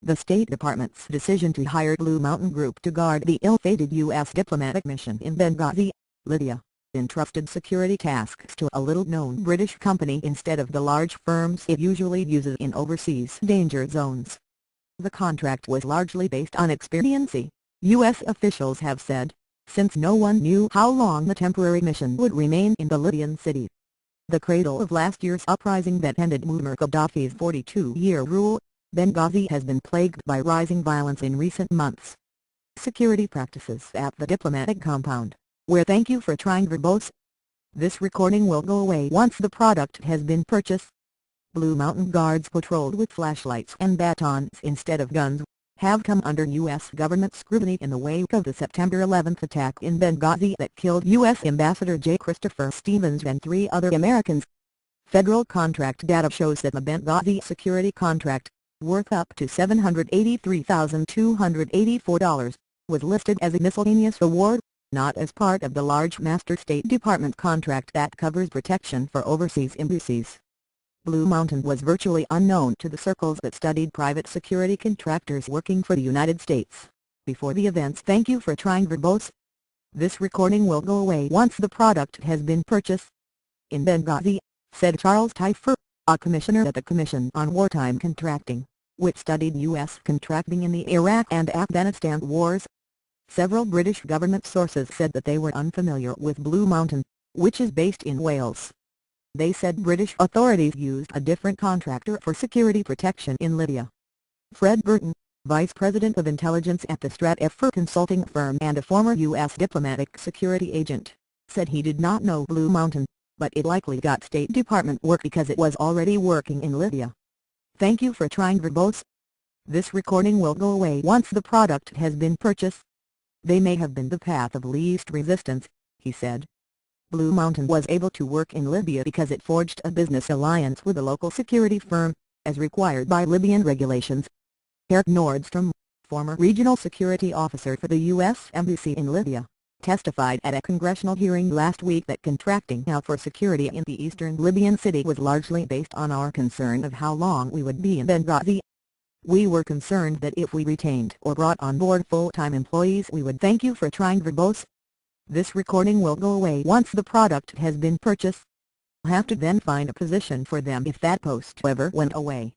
The State Department's decision to hire Blue Mountain Group to guard the ill-fated U.S. diplomatic mission in Benghazi, Libya, entrusted security tasks to a little-known British company instead of the large firms it usually uses in overseas danger zones. The contract was largely based on experience, U.S. officials have said, since no one knew how long the temporary mission would remain in the Libyan city. The cradle of last year's uprising that ended Muammar Gaddafi's 42-year rule, Benghazi has been plagued by rising violence in recent months. Security practices at the diplomatic compound, where thank you for trying verbose. This recording will go away once the product has been purchased. Blue Mountain Guards patrolled with flashlights and batons instead of guns, have come under U.S. government scrutiny in the wake of the September 11 attack in Benghazi that killed U.S. Ambassador J. Christopher Stevens and 3 other Americans. Federal contract data shows that the Benghazi security contract, worth up to $783,284, was listed as a miscellaneous award, not as part of the large master State Department contract that covers protection for overseas embassies. Blue Mountain was virtually unknown to the circles that studied private security contractors working for the United States before the events. Thank you for trying verbose. This recording will go away once the product has been purchased. In Benghazi, said Charles Teifer, a commissioner at the Commission on Wartime Contracting, which studied U.S. contracting in the Iraq and Afghanistan wars. Several British government sources said that they were unfamiliar with Blue Mountain, which is based in Wales. They said British authorities used a different contractor for security protection in Libya. Fred Burton, Vice President of Intelligence at the Stratfor consulting firm and a former U.S. diplomatic security agent, said he did not know Blue Mountain, but it likely got State Department work because it was already working in Libya. Thank you for trying verbose. This recording will go away once the product has been purchased. They may have been the path of least resistance, he said. Blue Mountain was able to work in Libya because it forged a business alliance with a local security firm, as required by Libyan regulations. Eric Nordstrom, former regional security officer for the U.S. Embassy in Libya, testified at a congressional hearing last week that contracting out for security in the eastern Libyan city was largely based on our concern of how long we would be in Benghazi. We were concerned that if we retained or brought on board full-time employees we would thank you for trying verbose. This recording will go away once the product has been purchased. Have to then find a position for them if that post ever went away.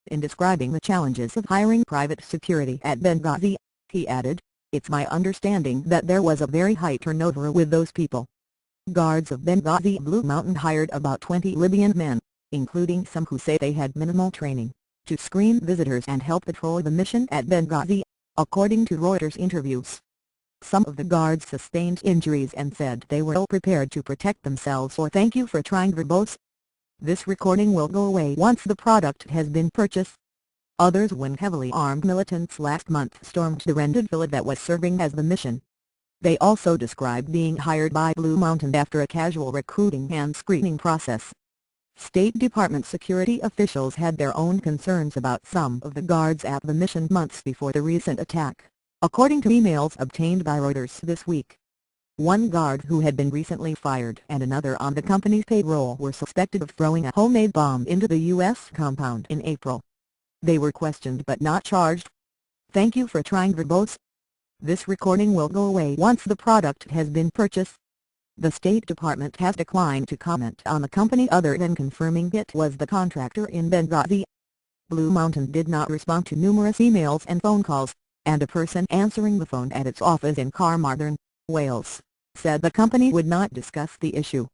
In describing the challenges of hiring private security at Benghazi, he added, "It's my understanding that there was a very high turnover with those people." Guards of Benghazi Blue Mountain hired about 20 Libyan men, including some who say they had minimal training, to screen visitors and help patrol the mission at Benghazi, according to Reuters interviews. Some of the guards sustained injuries and said they were ill-prepared to protect themselves or thank you for trying verbose. This recording will go away once the product has been purchased. Others when heavily armed militants last month stormed the rented villa that was serving as the mission. They also described being hired by Blue Mountain after a casual recruiting and screening process. State Department security officials had their own concerns about some of the guards at the mission months before the recent attack, according to emails obtained by Reuters this week. One guard who had been recently fired and another on the company's payroll were suspected of throwing a homemade bomb into the U.S. compound in April. They were questioned but not charged. Thank you for trying verbose. This recording will go away once the product has been purchased. The State Department has declined to comment on the company other than confirming it was the contractor in Benghazi. Blue Mountain did not respond to numerous emails and phone calls, and a person answering the phone at its office in Carmarthen, Wales, said the company would not discuss the issue.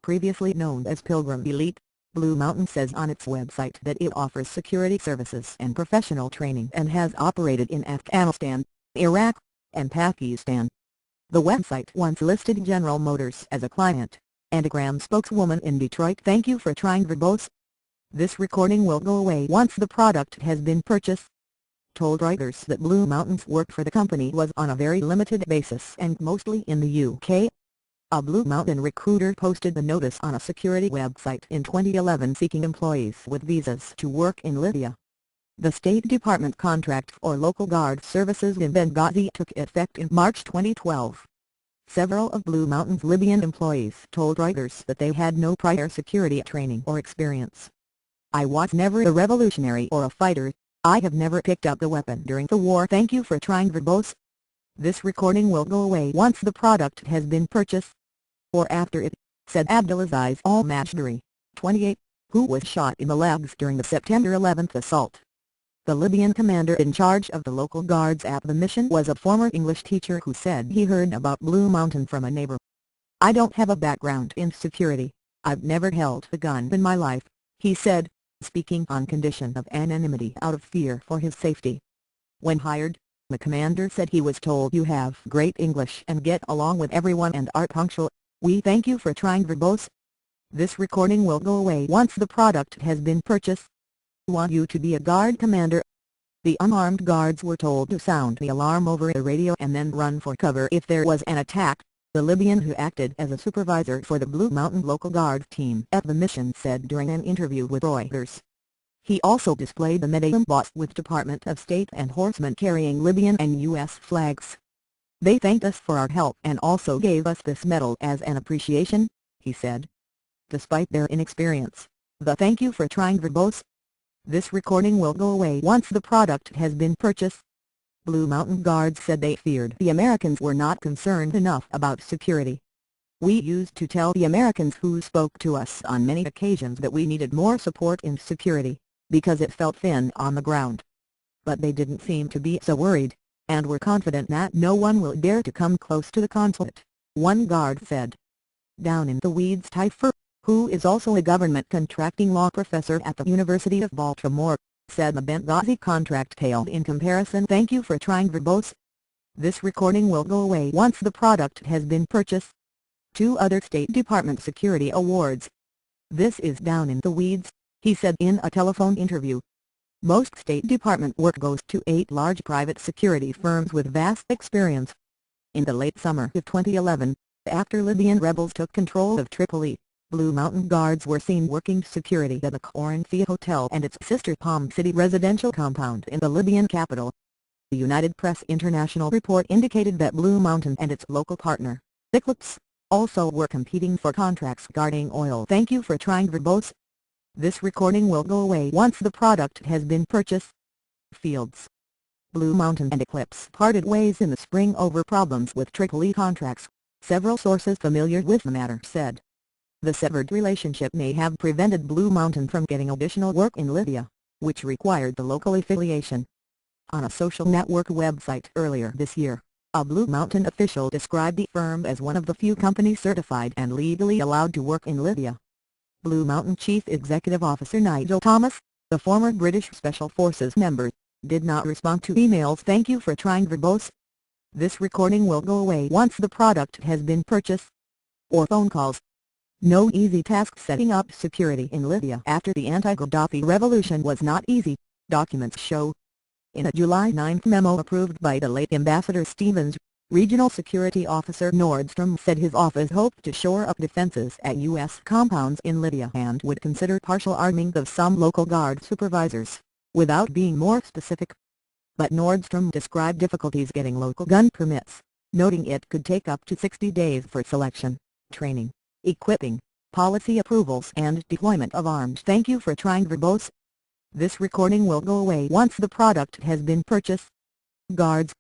Previously known as Pilgrim Elite, Blue Mountain says on its website that it offers security services and professional training and has operated in Afghanistan, Iraq, and Pakistan. The website once listed General Motors as a client, and a Graham spokeswoman in Detroit. Thank you for trying verbose. This recording will go away once the product has been purchased. Told Reuters that Blue Mountain's work for the company was on a very limited basis and mostly in the UK. A Blue Mountain recruiter posted the notice on a security website in 2011 seeking employees with visas to work in Libya. The State Department contract for local guard services in Benghazi took effect in March 2012. Several of Blue Mountain's Libyan employees told Reuters that they had no prior security training or experience. "I was never a revolutionary or a fighter," I have never picked up a weapon during the war. Thank you for trying, verbose. This recording will go away once the product has been purchased, or after it, said Abdelaziz al-Majdari, 28, who was shot in the legs during the September 11 assault. The Libyan commander in charge of the local guards at the mission was a former English teacher who said he heard about Blue Mountain from a neighbor. "I don't have a background in security. I've never held a gun in my life," he said, speaking on condition of anonymity out of fear for his safety. When hired, the commander said he was told, "You have great English and get along with everyone and are punctual. We thank you for trying, verbose." This recording will go away once the product has been purchased. "Want you to be a guard, commander." The unarmed guards were told to sound the alarm over the radio and then run for cover if there was an attack, the Libyan who acted as a supervisor for the Blue Mountain local guard team at the mission said during an interview with Reuters. He also displayed the medal embossed with Department of State and horsemen carrying Libyan and U.S. flags. "They thanked us for our help and also gave us this medal as an appreciation," he said. Despite their inexperience, the "thank you for trying" verbose. This recording will go away once the product has been purchased. Blue Mountain Guards said they feared the Americans were not concerned enough about security. "We used to tell the Americans who spoke to us on many occasions that we needed more support in security, because it felt thin on the ground. But they didn't seem to be so worried, and were confident that no one will dare to come close to the consulate," one guard said. Down in the weeds, Taifer, who is also a government contracting law professor at the University of Baltimore, said the Benghazi contract paled in comparison. "Thank you for trying, verbose." This recording will go away once the product has been purchased. 2 other State Department security awards. "This is down in the weeds," he said in a telephone interview. "Most State Department work goes to 8 large private security firms with vast experience." In the late summer of 2011, after Libyan rebels took control of Tripoli, Blue Mountain Guards were seen working security at the Corinthia Hotel and its sister Palm City residential compound in the Libyan capital. The United Press International report indicated that Blue Mountain and its local partner, Eclipse, also were competing for contracts guarding oil. "Thank you for trying, verbose." This recording will go away once the product has been purchased. Fields. Blue Mountain and Eclipse parted ways in the spring over problems with Tripoli contracts, several sources familiar with the matter said. The severed relationship may have prevented Blue Mountain from getting additional work in Libya, which required the local affiliation. On a social network website earlier this year, a Blue Mountain official described the firm as one of the few companies certified and legally allowed to work in Libya. Blue Mountain Chief Executive Officer Nigel Thomas, the former British Special Forces member, did not respond to emails. "Thank you for trying, verbose." This recording will go away once the product has been purchased. Or phone calls. No easy task setting up security in Libya after the anti-Gaddafi revolution was not easy, documents show. In a July 9 memo approved by the late Ambassador Stevens, Regional Security Officer Nordstrom said his office hoped to shore up defenses at U.S. compounds in Libya and would consider partial arming of some local guard supervisors, without being more specific. But Nordstrom described difficulties getting local gun permits, noting it could take up to 60 days for selection, training, equipping, policy approvals and deployment of arms. "Thank you for trying, verbose." This recording will go away once the product has been purchased. Guards.